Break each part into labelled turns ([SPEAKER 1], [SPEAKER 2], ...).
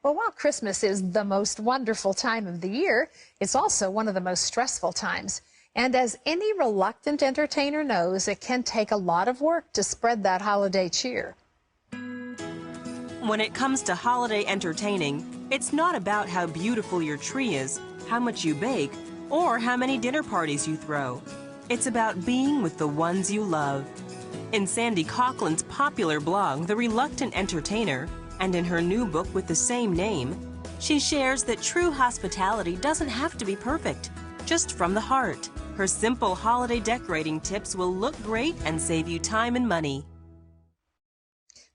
[SPEAKER 1] Well, while Christmas is the most wonderful time of the year, it's also one of the most stressful times. And as any reluctant entertainer knows, it can take a lot of work to spread that holiday cheer.
[SPEAKER 2] When it comes to holiday entertaining, it's not about how beautiful your tree is, how much you bake, or how many dinner parties you throw. It's about being with the ones you love. In Sandy Coughlin's popular blog, The Reluctant Entertainer, and in her new book with the same name, she shares that true hospitality doesn't have to be perfect, just from the heart. Her simple holiday decorating tips will look great and save you time and money.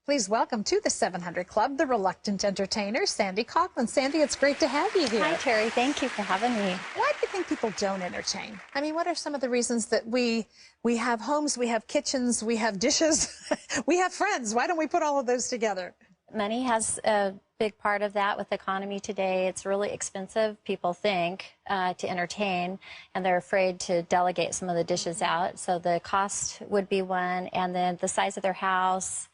[SPEAKER 1] Please welcome to the 700 Club, the Reluctant Entertainer, Sandy Coughlin. Sandy, it's great to have you here.
[SPEAKER 3] Hi, Terry. Thank you for having me.
[SPEAKER 1] Why do you think people don't entertain? I mean, what are some of the reasons that we have homes, we have kitchens, we have dishes, we have friends? Why don't we put all of those together?
[SPEAKER 3] Money has a big part of that with the economy today. It's really expensive, people think, to entertain, and they're afraid to delegate some of the dishes out. So the cost would be one, and then the size of their house.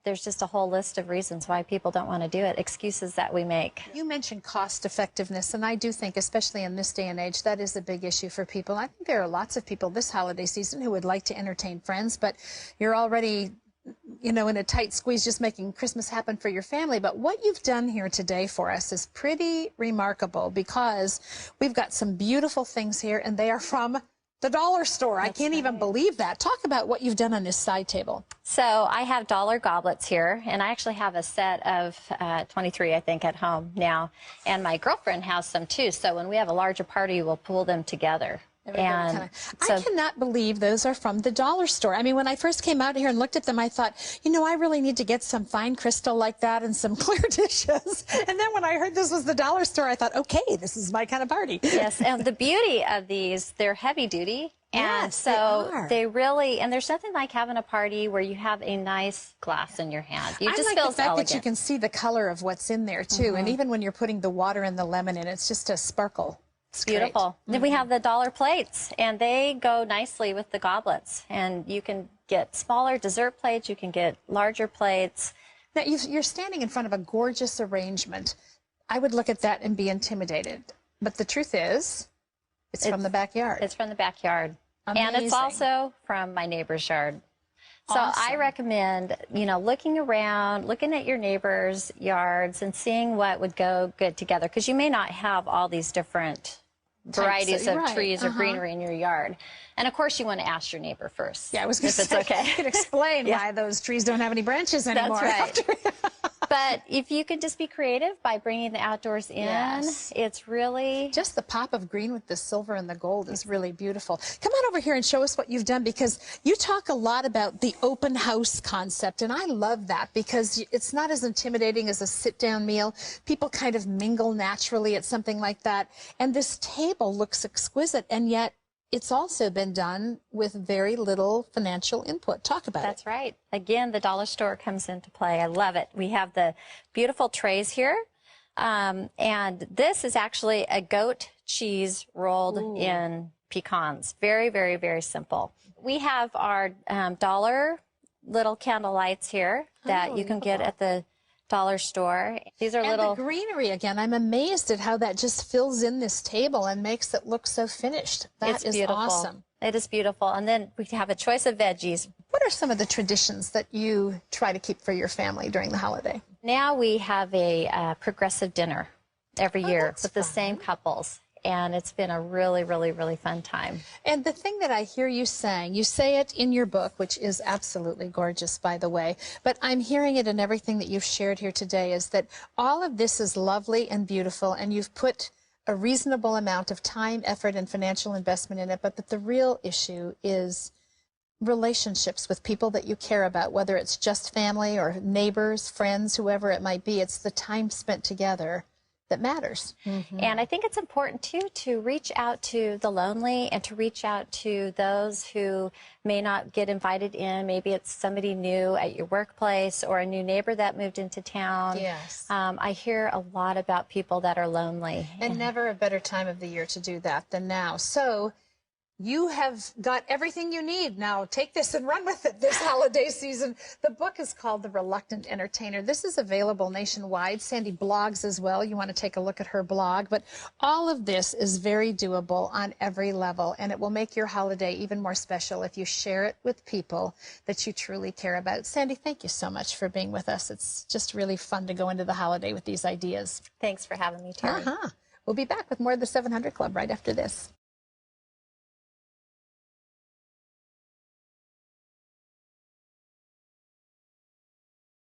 [SPEAKER 3] There's just a whole list of reasons why people don't want to do it, excuses that we make.
[SPEAKER 1] You mentioned cost effectiveness, and I do think, especially in this day and age, that is a big issue for people. I think there are lots of people this holiday season who would like to entertain friends, but you're already, you know, in a tight squeeze just making Christmas happen for your family. But what you've done here today for us is pretty remarkable, because we've got some beautiful things here, and they are from the dollar store. I can't even believe that. Talk about what you've done on this side table.
[SPEAKER 3] So I have dollar goblets here, and I actually have a set of 23, I think, at home now. And my girlfriend has some too. So when we have a larger party, we'll pull them together. And so,
[SPEAKER 1] I cannot believe those are from the dollar store. I mean, when I first came out here and looked at them, I thought, you know, I really need to get some fine crystal like that and some clear dishes. And then when I heard this was the dollar store, I thought, okay, this is my kind of party.
[SPEAKER 3] Yes, and the beauty of these, they're heavy duty. And
[SPEAKER 1] yes,
[SPEAKER 3] so they really, and there's nothing like having a party where you have a nice glass in your hand. You just
[SPEAKER 1] I like
[SPEAKER 3] feel
[SPEAKER 1] the fact
[SPEAKER 3] elegant.
[SPEAKER 1] that you can see the color of what's in there too. And even when you're putting the water and the lemon in, it's just a sparkle.
[SPEAKER 3] It's beautiful. Then we have the dollar plates, and they go nicely with the goblets. And you can get smaller dessert plates. You can get larger plates.
[SPEAKER 1] Now, you're standing in front of a gorgeous arrangement. I would look at that and be intimidated. But the truth is, it's from the backyard.
[SPEAKER 3] It's from the backyard.
[SPEAKER 1] Amazing.
[SPEAKER 3] And it's also from my neighbor's yard. So I recommend, you know, looking around, looking at your neighbors' yards and seeing what would go good together, because you may not have all these different varieties of trees or greenery in your yard. And of course, you want to ask your neighbor first.
[SPEAKER 1] Yeah, I was going to
[SPEAKER 3] say,
[SPEAKER 1] it's okay. You could explain why those trees don't have any branches anymore.
[SPEAKER 3] That's right. But if you could just be creative by bringing the outdoors in, it's really...
[SPEAKER 1] Just the pop of green with the silver and the gold is really beautiful. Come on over here and show us what you've done, because you talk a lot about the open house concept, and I love that because it's not as intimidating as a sit-down meal. People kind of mingle naturally at something like that. And this table looks exquisite, and yet it's also been done with very little financial input. Talk about it.
[SPEAKER 3] That's right. Again, the dollar store comes into play. I love it. We have the beautiful trays here. And this is actually a goat cheese rolled in pecans. Very, very, very simple. We have our dollar little candle lights here that you can get at the dollar store. These are little...
[SPEAKER 1] the greenery, again, I'm amazed at how that just fills in this table and makes it look so finished. That is awesome.
[SPEAKER 3] It is beautiful. And then we have a choice of veggies.
[SPEAKER 1] What are some of the traditions that you try to keep for your family during the holiday?
[SPEAKER 3] Now we have a progressive dinner every year with the same couples. And it's been a really, really, really fun time.
[SPEAKER 1] And the thing that I hear you saying, you say it in your book, which is absolutely gorgeous, by the way, but I'm hearing it in everything that you've shared here today, is that all of this is lovely and beautiful, and you've put a reasonable amount of time, effort, and financial investment in it, but that the real issue is relationships with people that you care about, whether it's just family or neighbors, friends, whoever it might be. It's the time spent together that matters.
[SPEAKER 3] And I think it's important, too, to reach out to the lonely and to reach out to those who may not get invited in. Maybe it's somebody new at your workplace or a new neighbor that moved into town.
[SPEAKER 1] Yes.
[SPEAKER 3] I hear a lot about people that are lonely.
[SPEAKER 1] And never a better time of the year to do that than now. So You have got everything you need now. Take this and run with it this holiday season. The book is called The Reluctant Entertainer. This is available nationwide. Sandy blogs as well. You want to take a look at her blog. But all of this is very doable on every level, and it will make your holiday even more special if you share it with people that you truly care about. Sandy, thank you so much for being with us. It's just really fun to go into the holiday with these ideas.
[SPEAKER 3] Thanks for having me, Terry.
[SPEAKER 1] We'll be back with more of the 700 Club right after this.